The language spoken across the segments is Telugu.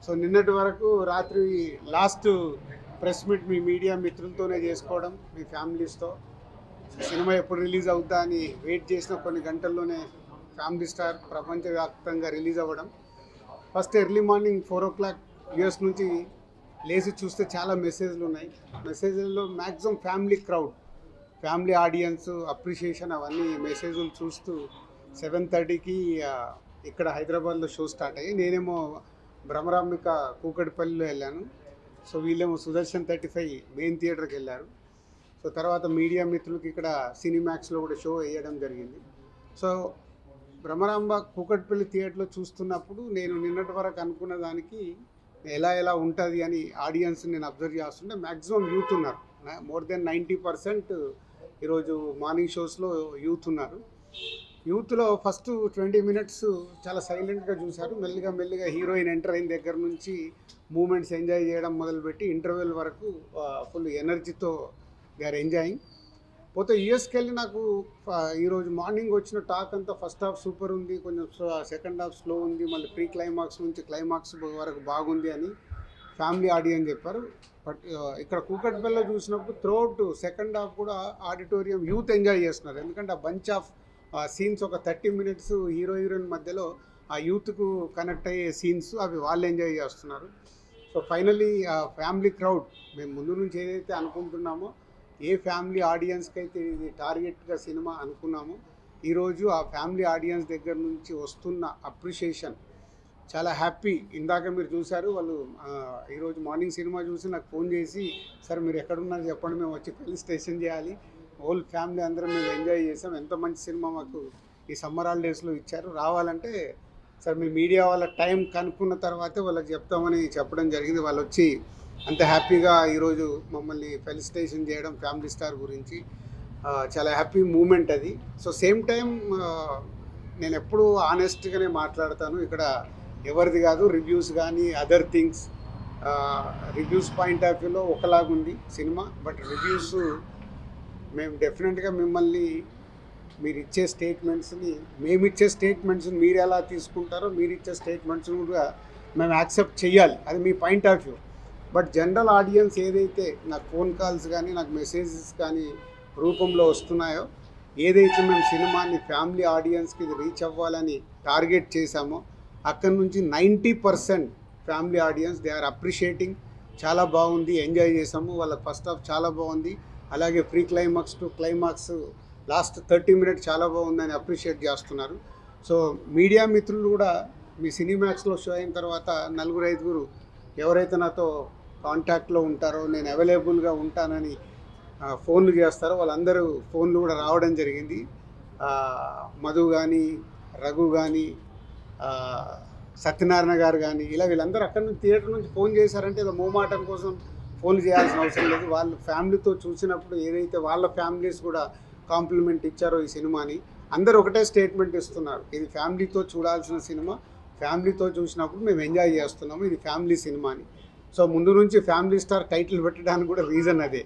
సో నిన్నటి వరకు రాత్రి last press meet me media మిత్రులతోనే చేసుకోవడం, మీ ఫ్యామిలీస్తో సినిమా ఎప్పుడు రిలీజ్ అవుతా అని వెయిట్ చేసిన కొన్ని గంటల్లోనే ఫ్యామిలీ స్టార్ ప్రపంచవ్యాప్తంగా రిలీజ్ అవ్వడం. First early morning 4 o'clock US నుంచి లేచి చూస్తే చాలా మెసేజ్లు ఉన్నాయి. మెసేజ్లలో maximum family crowd, family audience, appreciation అవన్నీ మెసేజ్లు చూస్తూ 7:30కి ఇక్కడ హైదరాబాద్లో షో స్టార్ట్ అయ్యి నేనేమో భ్రమరాంబిక కూకట్పల్లిలో వెళ్ళాను. సో వీళ్ళేమో సుదర్శన్ 35 మెయిన్ థియేటర్కి వెళ్ళారు. సో తర్వాత మీడియా మిత్రులకి ఇక్కడ సినిమాక్స్లో కూడా షో వేయడం జరిగింది. సో భ్రమరాంబ కూకట్పల్లి థియేటర్లో చూస్తున్నప్పుడు నేను నిన్నటి వరకు అనుకున్న దానికి ఎలా ఉంటుంది అని ఆడియన్స్ నేను అబ్జర్వ్ చేస్తుంటే మ్యాక్సిమం యూత్ ఉన్నారు. మోర్ దెన్ 90% ఈరోజు మార్నింగ్ షోస్లో యూత్ ఉన్నారు. యూత్లో ఫస్ట్ 20 minutes చాలా సైలెంట్గా చూశారు. మెల్లిగా హీరోయిన్ ఎంటర్ అయిన దగ్గర నుంచి మూమెంట్స్ ఎంజాయ్ చేయడం మొదలుపెట్టి ఇంటర్వెల్ వరకు ఫుల్ ఎనర్జీతో దే ఆర్ ఎంజాయింగ్. పోతే యూఎస్కి వెళ్ళి నాకు ఈరోజు మార్నింగ్ వచ్చిన టాక్ అంతా ఫస్ట్ హాఫ్ సూపర్ ఉంది, కొంచెం సెకండ్ హాఫ్ స్లో ఉంది, మళ్ళీ ప్రీ క్లైమాక్స్ నుంచి క్లైమాక్స్ వరకు బాగుంది అని ఫ్యామిలీ ఆడియన్స్ చెప్పారు. బట్ ఇక్కడ కూకట్పల్లిలో చూసినప్పుడు త్రూఅవుట్ సెకండ్ హాఫ్ కూడా ఆడిటోరియం యూత్ ఎంజాయ్ చేస్తున్నారు. ఎందుకంటే ఆ బంచ్ ఆఫ్ సీన్స్ ఒక 30 minutes హీరోయిన్ మధ్యలో ఆ యూత్కు కనెక్ట్ అయ్యే సీన్స్ అవి వాళ్ళు ఎంజాయ్ చేస్తున్నారు. సో ఫైనల్లీ ఆ ఫ్యామిలీ క్రౌడ్ మేము ముందు నుంచి ఏదైతే అనుకుంటున్నామో, ఏ ఫ్యామిలీ ఆడియన్స్కి అయితే ఇది టార్గెట్గా సినిమా అనుకున్నామో, ఈరోజు ఆ ఫ్యామిలీ ఆడియన్స్ దగ్గర నుంచి వస్తున్న అప్రిషియేషన్ చాలా హ్యాపీ. ఇందాక మీరు చూశారు, వాళ్ళు ఈరోజు మార్నింగ్ సినిమా చూసి నాకు ఫోన్ చేసి, సార్ మీరు ఎక్కడున్నారు చెప్పండి, మేము వచ్చి కలిసి స్టేషన్ చేయాలి, హోల్ ఫ్యామిలీ అందరం మేము ఎంజాయ్ చేసాం, ఎంత మంచి సినిమా మాకు ఈ సమ్మర్ హాలిడేస్లో ఇచ్చారు, రావాలంటే సార్ మీ మీడియా వాళ్ళ టైం కనుక్కున్న తర్వాతే వాళ్ళకి చెప్తామని చెప్పడం జరిగింది. వాళ్ళు వచ్చి అంత హ్యాపీగా ఈరోజు మమ్మల్ని ఫెలిసిటేషన్ చేయడం ఫ్యామిలీ స్టార్ గురించి చాలా హ్యాపీ మూమెంట్ అది. సో సేమ్ టైం నేను ఎప్పుడూ ఆనెస్ట్గానే మాట్లాడతాను. ఇక్కడ ఎవరిది కాదు రివ్యూస్ కానీ other things. Reviews point of వ్యూలో ఒకలాగుంది సినిమా, బట్ రివ్యూస్ మేము డెఫినెట్గా మిమ్మల్ని మీరు ఇచ్చే స్టేట్మెంట్స్ని, మేము ఇచ్చే స్టేట్మెంట్స్ని మీరు ఎలా తీసుకుంటారో మీరు ఇచ్చే స్టేట్మెంట్స్ని కూడా మేము యాక్సెప్ట్ చేయాలి, అది మీ point of view. But general audience ఏదైతే నాకు ఫోన్ కాల్స్ కానీ నాకు మెసేజెస్ కానీ రూపంలో వస్తున్నాయో, ఏదైతే మేము సినిమాని ఫ్యామిలీ ఆడియన్స్కి ఇది రీచ్ అవ్వాలని టార్గెట్ చేశామో, అక్కడి నుంచి 90% family audience they are appreciating. చాలా బాగుంది, ఎంజాయ్ చేసాము, వాళ్ళకి ఫస్ట్ హాఫ్ చాలా బాగుంది, అలాగే pre climax to climax last 30 minutes చాలా బాగుందని అప్రిషియేట్ చేస్తున్నారు. సో మీడియా మిత్రులు కూడా మీ సినిమాక్స్లో షో అయిన తర్వాత 4-5 ఎవరైతే నాతో కాంటాక్ట్లో ఉంటారో, నేను అవైలబుల్గా ఉంటానని ఫోన్లు చేస్తారో, వాళ్ళందరూ ఫోన్లు కూడా రావడం జరిగింది. మధు కానీ, రఘు కానీ, సత్యనారాయణ గారు కానీ, ఇలా వీళ్ళందరూ అక్కడి నుంచి థియేటర్ నుంచి ఫోన్ చేశారంటే ఏదో మోమాటం కోసం ఫోన్లు చేయాల్సిన అవసరం లేదు. వాళ్ళ ఫ్యామిలీతో చూసినప్పుడు ఏదైతే వాళ్ళ ఫ్యామిలీస్ కూడా కాంప్లిమెంట్ ఇచ్చారో ఈ సినిమాని, అందరూ ఒకటే స్టేట్మెంట్ ఇస్తున్నారు, ఇది ఫ్యామిలీతో చూడాల్సిన సినిమా, ఫ్యామిలీతో చూసినప్పుడు మేము ఎంజాయ్ చేస్తున్నాము, ఇది ఫ్యామిలీ సినిమా అని. సో ముందు నుంచి ఫ్యామిలీ స్టార్ టైటిల్ పెట్టడానికి కూడా రీజన్ అదే.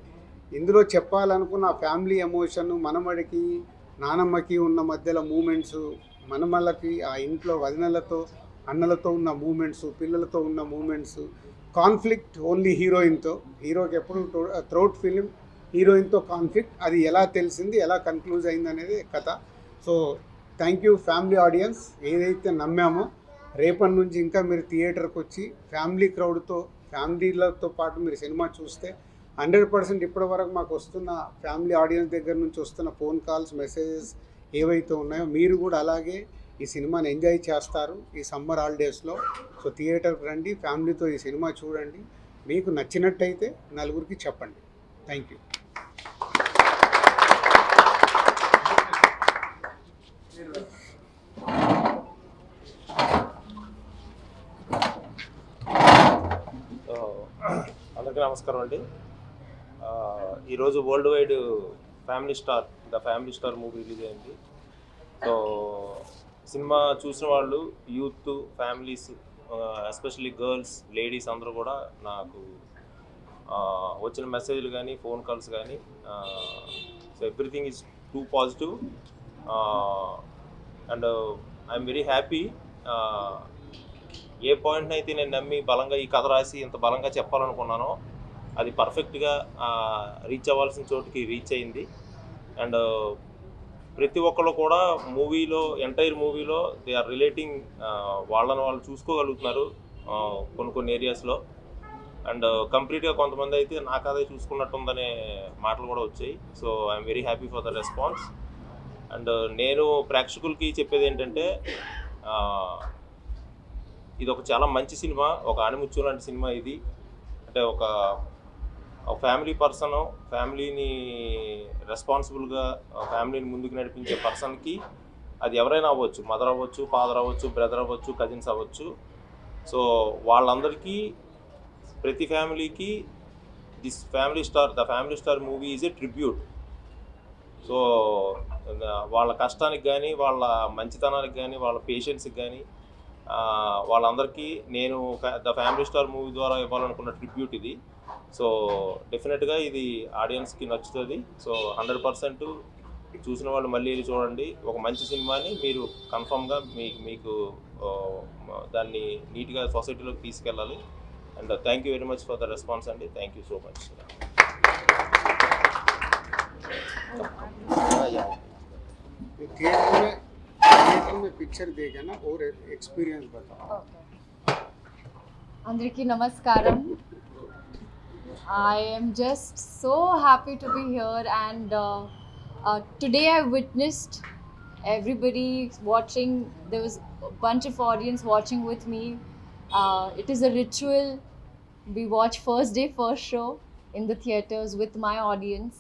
ఇందులో చెప్పాలనుకున్న ఫ్యామిలీ ఎమోషన్, మనమడికి నానమ్మకి ఉన్న మధ్యలో మూమెంట్స్, మనమళ్ళకి ఆ ఇంట్లో వదినలతో అన్నలతో ఉన్న మూమెంట్స్, పిల్లలతో ఉన్న మూమెంట్స్, కాన్ఫ్లిక్ట్ ఓన్లీ హీరోయిన్తో, హీరోకి ఎప్పుడు త్రూఅవుట్ ఫిలిం హీరోయిన్తో కాన్ఫ్లిక్ట్, అది ఎలా తెలిసింది, ఎలా కన్క్లూజ్ అయింది అనేది కథ. So thank you family audience, ఏదైతే నమ్మామో రేపటి నుంచి ఇంకా మీరు థియేటర్కి వచ్చి ఫ్యామిలీ క్రౌడ్తో, ఫ్యామిలీలతో పాటు మీరు సినిమా చూస్తే 100% ఇప్పటి వరకు మాకు వస్తున్న ఫ్యామిలీ ఆడియన్స్ దగ్గర నుంచి వస్తున్న ఫోన్ కాల్స్, మెసేజెస్ ఏవైతే ఉన్నాయో, మీరు కూడా అలాగే ఈ సినిమాని ఎంజాయ్ చేస్తారు ఈ సమ్మర్ హాలిడేస్లో. సో థియేటర్కి రండి, ఫ్యామిలీతో ఈ సినిమా చూడండి, మీకు నచ్చినట్టయితే 4 చెప్పండి. Thank you. అందరికీ నమస్కారం అండి. ఈరోజు world wide the Family Star movie release అయింది. సో సినిమా చూసిన వాళ్ళు, youth, families, especially girls, ladies అందరూ కూడా నాకు వచ్చిన మెసేజ్లు కానీ, ఫోన్ కాల్స్ కానీ, so everything is too positive and I'm very happy ఏ పాయింట్ని అయితే నేను నమ్మి బలంగా ఈ కథ రాసి ఇంత బలంగా చెప్పాలనుకున్నానో అది పర్ఫెక్ట్గా రీచ్ అవ్వాల్సిన చోటుకి రీచ్ అయింది. అండ్ ప్రతి ఒక్కళ్ళు కూడా మూవీలో ఎంటైర్ మూవీలో దే ఆర్ రిలేటింగ్, వాళ్ళని వాళ్ళు చూసుకోగలుగుతున్నారు కొన్ని ఏరియాస్లో. అండ్ కంప్లీట్గా కొంతమంది అయితే నాకు అదే చూసుకున్నట్టుందనే మాటలు కూడా వచ్చాయి. So I'm very happy for the response. And నేను ప్రేక్షకులకి చెప్పేది ఏంటంటే, ఇది ఒక చాలా మంచి సినిమా, ఒక ఆణిముత్యం లాంటి సినిమా ఇది. అంటే ఒక ఫ్యామిలీ పర్సన్, ఫ్యామిలీని రెస్పాన్సిబుల్గా ఫ్యామిలీని ముందుకు నడిపించే పర్సన్కి అది ఎవరైనా అవ్వచ్చు, మదర్ అవ్వచ్చు, ఫాదర్ అవ్వచ్చు, బ్రదర్ అవ్వచ్చు, కజిన్స్ అవ్వచ్చు. సో వాళ్ళందరికీ, ప్రతి ఫ్యామిలీకి the Family Star movie is a tribute. So వాళ్ళ కష్టానికి కానీ, వాళ్ళ మంచితనానికి కానీ, వాళ్ళ పేషెన్స్కి కానీ, వాళ్ళందరికీ నేను ద ఫ్యామిలీ స్టార్ మూవీ ద్వారా ఇవ్వాలనుకున్న ట్రిబ్యూట్ ఇది. సో డెఫినెట్గా ఇది ఆడియన్స్కి నచ్చుతుంది. సో 100% చూసిన వాళ్ళు మళ్ళీ వెళ్ళి చూడండి. ఒక మంచి సినిమాని మీరు కన్ఫామ్గా మీకు దాన్ని నీట్గా సొసైటీలోకి తీసుకెళ్ళాలి. And thank you very much for the response అండి. Thank you so much. Theatre में पिक्चर देखा ना और एक्सपीरियंस बताओ. Andraki Namaskaram. I am just so happy to be here, and today I witnessed everybody watching. There was a bunch of audience watching with me. It is a ritual. We watch first day, first show in the theaters with my audience.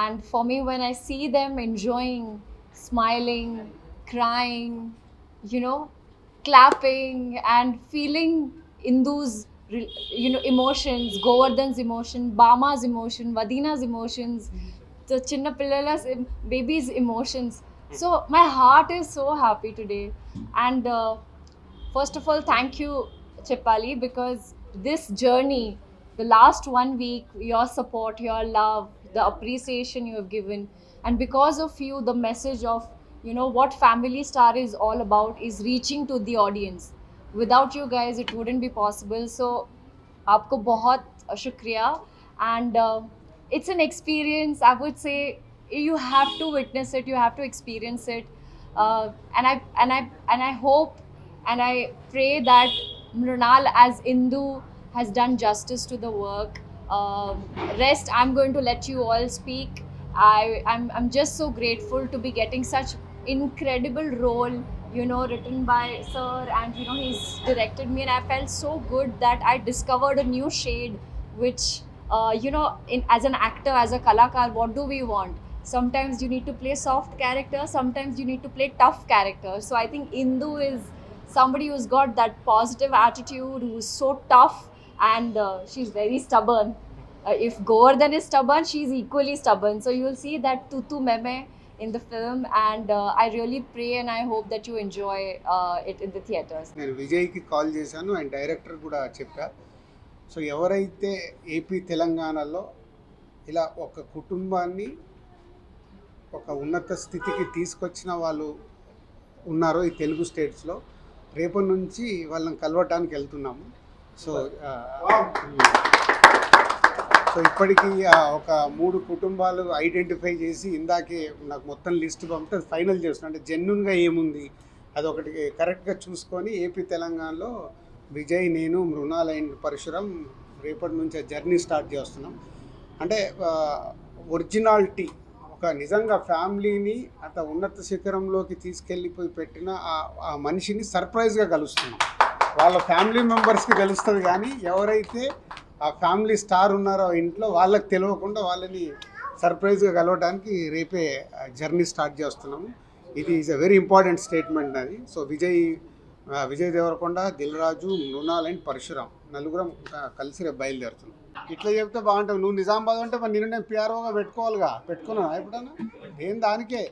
And for me, when I see them enjoying, smiling, crying, clapping, and feeling Indu's, emotions, Govardhan's emotion, Bama's emotion, Vadina's emotions, the Chinna Pillala's baby's emotions. So my heart is so happy today. And first of all, thank you, Chepali, because this journey, the last 1 week, your support, your love, the appreciation you have given, and because of you, the message of what Family Star is all about is reaching to the audience. Without you guys, it wouldn't be possible. So aapko bahut shukriya. And it's an experience, I would say. You have to witness it, you have to experience it. And I hope and I pray that Mrunal as Indu has done justice to the work. Rest, I'm going to let you all speak. I'm just so grateful to be getting such incredible role, written by sir, and he's directed me, and I felt so good that I discovered a new shade, which as an actor, as a kalakar, what do we want? Sometimes you need to play soft character, sometimes you need to play tough character. So I think Indu is somebody who's got that positive attitude, who's so tough, and she's very stubborn. If Govardhan is stubborn, she's equally stubborn. So you'll see that tutu meme in the film, and I really pray and I hope that you enjoy it in the theaters. నేను విజయ్కి కాల్ చేశాను, అండ్ డైరెక్టర్ కూడా చెప్పా. సో ఎవరైతే ఏపీ తెలంగాణలో ఇలా ఒక కుటుంబాన్ని ఒక ఉన్నత స్థితికి తీసుకొచ్చిన వాళ్ళు ఉన్నారో ఈ తెలుగు స్టేట్స్లో, రేపటి నుంచి వాళ్ళని కలవటానికి వెళ్తున్నాము. సో ఇప్పటికీ ఒక 3 కుటుంబాలు ఐడెంటిఫై చేసి ఇందాకే నాకు మొత్తం లిస్ట్ పంపితే ఫైనల్ చేస్తున్నాను. అంటే జెన్యున్గా ఏముంది అదొకటి కరెక్ట్గా చూసుకొని ఏపీ తెలంగాణలో విజయ్, నేను, మృణాల్ అండ్ పరశురామ్ రేపటి నుంచి జర్నీ స్టార్ట్ చేస్తున్నాం. అంటే ఒరిజినాలిటీ, ఒక నిజంగా ఫ్యామిలీని అంత ఉన్నత శిఖరంలోకి తీసుకెళ్ళిపోయి పెట్టిన ఆ మనిషిని సర్ప్రైజ్గా కలుస్తున్నాం. వాళ్ళ ఫ్యామిలీ మెంబర్స్కి తెలుస్తుంది, కానీ ఎవరైతే ఆ ఫ్యామిలీ స్టార్ ఉన్నారో ఇంట్లో వాళ్ళకి తెలియకుండా వాళ్ళని సర్ప్రైజ్గా కలవడానికి రేపే జర్నీ స్టార్ట్ చేస్తున్నాము. ఇది is a very important statement అది. సో విజయ్ దేవరకొండ, దిల్ రాజు, మృణాల్ అండ్ పరశురామ్ నలుగురం కలిసి రేపు బయలుదేరుతున్నాం. ఇట్లా చెప్తే బాగుంటావు. నువ్వు నిజామాబాద్ అంటే మరి నేను పిఆర్ఓగా పెట్టుకున్నాను ఎప్పుడన్నా? నేను దానికే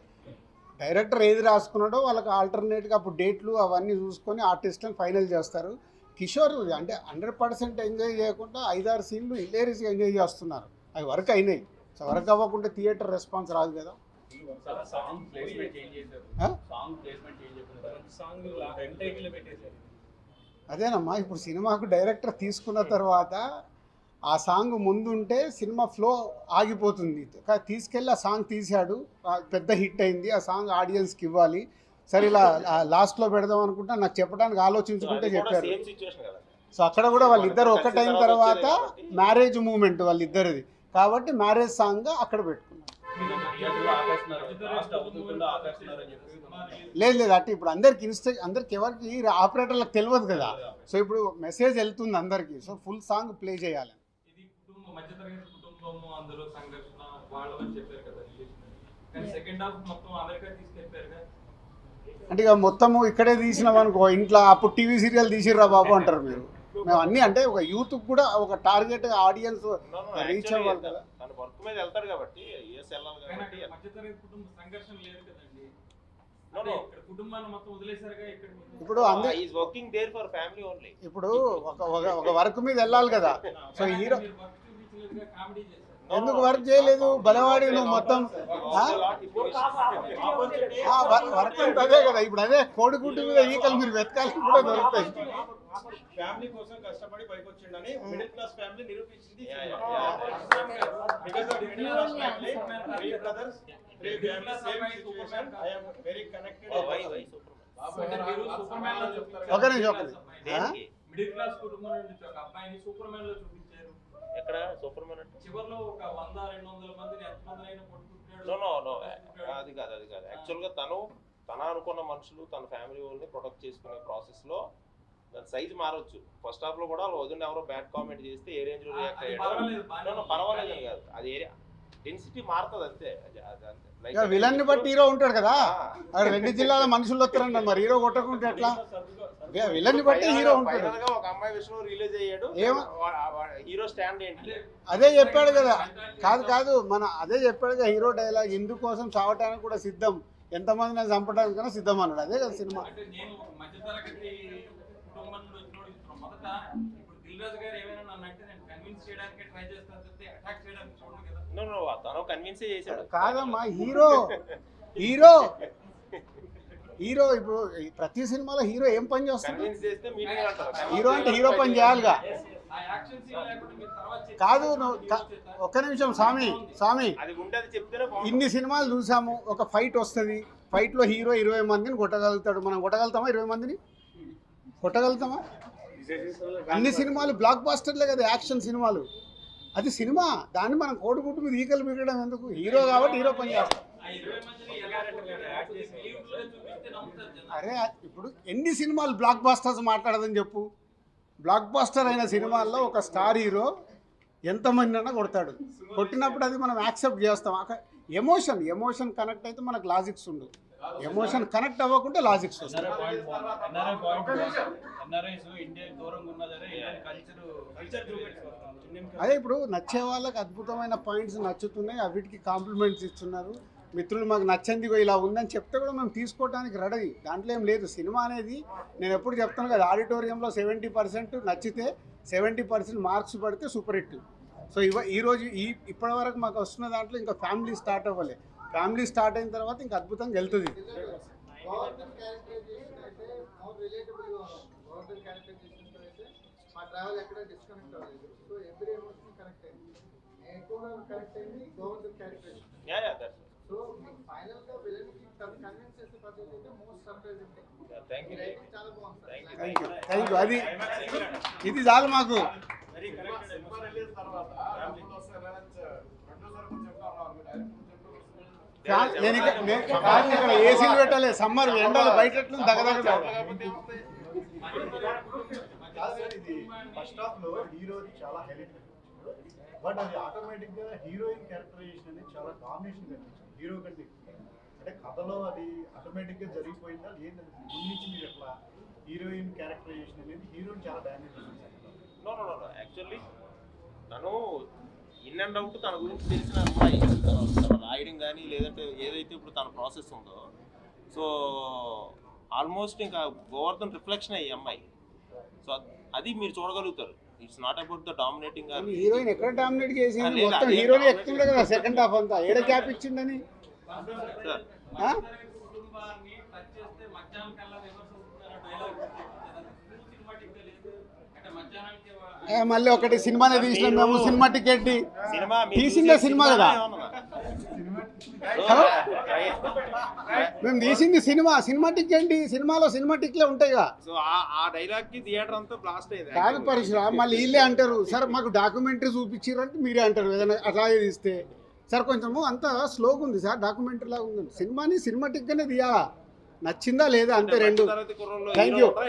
డైరెక్టర్ ఏది రాసుకున్నాడో వాళ్ళకి ఆల్టర్నేట్గా అప్పుడు డేట్లు అవన్నీ చూసుకొని ఆర్టిస్ట్ని ఫైనల్ చేస్తారు. కిషోర్ అంటే 100% ఎంజాయ్ చేయకుండా 5-6 సీన్లు హిలేరియస్గా ఎంజాయ్ చేస్తున్నారు. అవి వర్క్ అయినాయి. సో వర్క్ అవ్వకుండా థియేటర్ రెస్పాన్స్ రాదు కదా. అదేనమ్మా, ఇప్పుడు సినిమాకు డైరెక్టర్ తీసుకున్న తర్వాత ఆ సాంగ్ ముందుంటే సినిమా ఫ్లో ఆగిపోతుంది. తీసుకెళ్ళి ఆ సాంగ్ తీశాడు, పెద్ద హిట్ అయింది, ఆ సాంగ్ ఆడియన్స్కి ఇవ్వాలి. సరే ఇలా లాస్ట్లో పెడదాం అనుకుంటా నాకు చెప్పడానికి ఆలోచించుకుంటే చెప్పారు. సేమ్ సిచ్యువేషన్ కదా. సో అక్కడ కూడా వాళ్ళిద్దరు ఒకటైన తర్వాత మ్యారేజ్ మూమెంట్ వాళ్ళిద్దరిది కాబట్టి మ్యారేజ్ సాంగ్ అక్కడ పెట్టుకున్నారు. లేదు లేదు, అంటే ఇప్పుడు అందరికి ఎవరికి ఆపరేటర్లకు తెలియదు కదా. సో ఇప్పుడు మెసేజ్ వెళ్తుంది అందరికి, సో ఫుల్ సాంగ్ ప్లే చేయాలి. ఇది మధ్యతరగతి కుటుంబము, అందులో సంఘర్షణ వాళ్ళు అని చెప్పారు కదా, కానీ సెకండ్ హాఫ్ మొత్తం అమెరికా తీసుకెళ్ళిపోయారు కదా. అంటే ఇక మొత్తము ఇక్కడే తీసినాం అనుకో, ఇంట్లో అప్పుడు టీవీ సీరియల్ తీసిర్రా బాబు అంటారు మీరు. మేము అన్నీ అంటే ఒక యూత్ కూడా ఒక టార్గెట్ ఆడియన్స్ రీచ్ అవ్వాలి కదా. తన వర్క్ మీద వెళ్తాడు కాబట్టి యూఎస్ వెళ్ళాలి కాబట్టి. మధ్యతరగతి కుటుంబం సంఘర్షణ లేదు కదండి, ఇక్కడ కుటుంబాన్ని మొత్తం వదిలేసారుగా. ఇక్కడ ఇప్పుడు అందరూ is working there for family only. ఇప్పుడు ఒక వర్క్ మీద వెళ్ళాలి కదా. సో హీరో కామెడీ చేశారు. ఎందుకు వర్క్ చేయలేదు బలవాడి నువ్వు మొత్తం వర్క్ అదే కదా. ఇప్పుడు అదే కోడిగుడ్డు మీద ఈకలు మీరు వెతకాలి కూడా దొరుకుతాయి. ఫ్యామిలీ కోసం కష్టపడి పైకి వచ్చిండని మిడిల్ క్లాస్ ఫ్యామిలీ నిరూపించింది. ఒక నిమిషం మిడిల్ క్లాస్ కుటుంబం నుంచి ఒక అబ్బాయిని సూపర్ మ్యాన్ లో చూపించారు. ఎక్కడ సూపర్ మ్యాన్ అంటే చివర్లో ఒక 100-200 మందిని ఎంతమంది అయినా కొట్టుకుంటాడు. నో అది కాదు యాక్చువల్గా తన అనుకున్న మనుషులు తన ఫ్యామిలీ వాళ్ళని ప్రొటెక్ట్ చేసుకునే ప్రాసెస్లో దాని సైజ్ మారవచ్చు. ఫస్ట్ హాఫ్ లో కూడా వదిన ఎవరో బ్యాడ్ కామెంట్ చేస్తే ఏ రేంజ్ లో రియాక్ట్ అయ్యాడు పర్వాలేదు కాదు, అది ఏరియా డెన్సిటీ మారుతుంది అంతే. విలన్ ని బట్టి హీరో ఉంటాడు కదా. రెండు జిల్లాల మనుషులు వస్తారంట, మరి హీరో కొట్టకుంటే ఎట్లా? విలన్ ని బట్టి హీరో ఉంటాడు. ఒక అమ్మాయి విషయంలో రిలీజ్ అయ్యాడు, హీరో స్టాండ్ ఏంటి అదే చెప్పాడు కదా. కాదు మన అదే చెప్పాడు కదా హీరో డైలాగ్, ఇందుకోసం చావటానికి కూడా సిద్ధం, ఎంతమంది నేను చంపడానికైనా సిద్ధం అన్నాడు. అదే కదా సినిమా. మొదట ఇప్పుడు దిల్ రాజు గారు ఏమైనా నన్ను అంటే నేను కన్విన్స్ చేయడానికి ట్రై చేస్తాను తప్పితే అటాక్ చేయడానికి చూడను కదా. తను కన్విన్సే చేశాడు. కాదమ్మా, హీరో ఇప్పుడు ప్రతి సినిమాలో హీరో ఏం పని చేస్తాడు? హీరో అంటే హీరో పని చేయాలిగా. కాదు ఒక్క నిమిషం స్వామి, ఇన్ని సినిమాలు చూసాము, ఒక ఫైట్ వస్తుంది, ఫైట్లో హీరో 20 మందిని కొట్టగలుగుతాడు. మనం కొట్టగలుగుతామా? 20 మందిని కొట్టగలుగుతామా? అన్ని సినిమాలు బ్లాక్ బాస్టర్లే కదా, యాక్షన్ సినిమాలు. అది సినిమా, దాన్ని మనం కోడిగుడ్డు మీద ఈకలు మిగడం ఎందుకు? హీరో కాబట్టి హీరో పని చేస్తాం. అరే ఇప్పుడు ఎన్ని సినిమాలు బ్లాక్ బాస్టర్స్ మాట్లాడదని చెప్పు. బ్లాక్ బాస్టర్ అయిన సినిమాల్లో ఒక స్టార్ హీరో ఎంతమంది అన్నా కొడతాడు. కొట్టినప్పుడు అది మనం యాక్సెప్ట్ చేస్తాం. ఎమోషన్ కనెక్ట్ అయితే మనకు లాజిక్స్ ఉండవు. ఎమోషన్ కనెక్ట్ అవ్వకుంటే లాజిక్స్ వస్తాయి. అదే ఇప్పుడు నచ్చే వాళ్ళకి అద్భుతమైన పాయింట్స్ నచ్చుతున్నాయి, అవిటికి కాంప్లిమెంట్స్ ఇస్తున్నారు. మిత్రులు మాకు నచ్చింది ఇలా ఉందని చెప్తే కూడా మేము తీసుకోవడానికి రెడీ, దాంట్లో ఏం లేదు. సినిమా అనేది నేను ఎప్పుడు చెప్తాను కదా, ఆడిటోరియంలో 70% నచ్చితే 70% మార్క్స్ పడితే సూపర్ హిట్. సో ఈరోజు ఇప్పటి వరకు మాకు వస్తున్న దాంట్లో ఇంకా ఫ్యామిలీ స్టార్ట్ అవ్వలే. ఫ్యామిలీ స్టార్ట్ అయిన తర్వాత ఇంకా అద్భుతంగా వెళ్తుంది. Thank you. అది ఇది చాలు మాకు. నేను ఇక్కడ ఏసీలు పెట్టాలి, సమ్మర్ ఎండలు బయట దగదగ. ఫస్ట్ హాఫ్ లో హీరో చాలా హైలైట్ బట్ అది ఆటోమేటిక్ గా హీరోయిన్ క్యారెక్టరైజేషన్ అనేది చాలా డామినేషన్ కనిపించింది హీరో కంటే. అంటే కథలో అది ఆటోమేటిక్ గా జరిగిపోయిందా లేదంటే ముందు నుంచి మీరు ఎట్లా హీరోయిన్ క్యారెక్టరైజేషన్ అనేది హీరోని చాలా డామేజ్ చేసింది? నో యాక్చువల్లీ తను ఇన్ అండ్ అవుట్ తన గురించి తెలిసిన అమ్మాయి, తన రాయడం కానీ లేదంటే ఏదైతే ఇప్పుడు తన ప్రాసెస్ ఉందో, సో ఆల్మోస్ట్ ఇంకా గోవర్ధన్ రిఫ్లెక్షన్ అయ్యి అమ్మాయి. సో అది మీరు చూడగలుగుతారు. It's not about the dominating. Heroine ఎక్కడ డామినేట్ చేసింది? మొత్తం హీరోనే ఎక్కుతుండే కదా సెకండ్ హాఫ్ అంతా. ఏడ గ్యాప్ ఇచ్చిందని కుటుంబాన్ని టచ్ చేస్తే మధ్యాహ్నం కల్లా రివర్స్ అవుతున్నారు డైలాగ్. జనానికి మళ్ళీ ఒకటి సినిమానే తీసినాం మేము, సినిమా టికెట్ సినిమా తీసిందే సినిమా కదా. మేము తీసింది సినిమాటిక్ ఏంటి, సినిమాలో సినిమాటిక్లే ఉంటాయిగా. సో ఆ డైలాగ్ కి థియేటర్ అంతా బ్లాస్ట్ అయింది. కాదు పరశురామ్, మళ్ళీ వీళ్ళే అంటారు సార్ మాకు డాక్యుమెంటరీ చూపించారంటే మీరే అంటారు ఏదైనా అట్లాగే తీస్తే. సార్ కొంచెము అంతా స్లోగా ఉంది సార్, డాక్యుమెంటరీ లాగా ఉంది. సినిమాని సినిమాటిక్గానే తీయాలా, నచ్చిందా లేదా అంతే రెండు. తరగతి కుర్రోళ్ళు థ్యాంక్ యూ. హీరో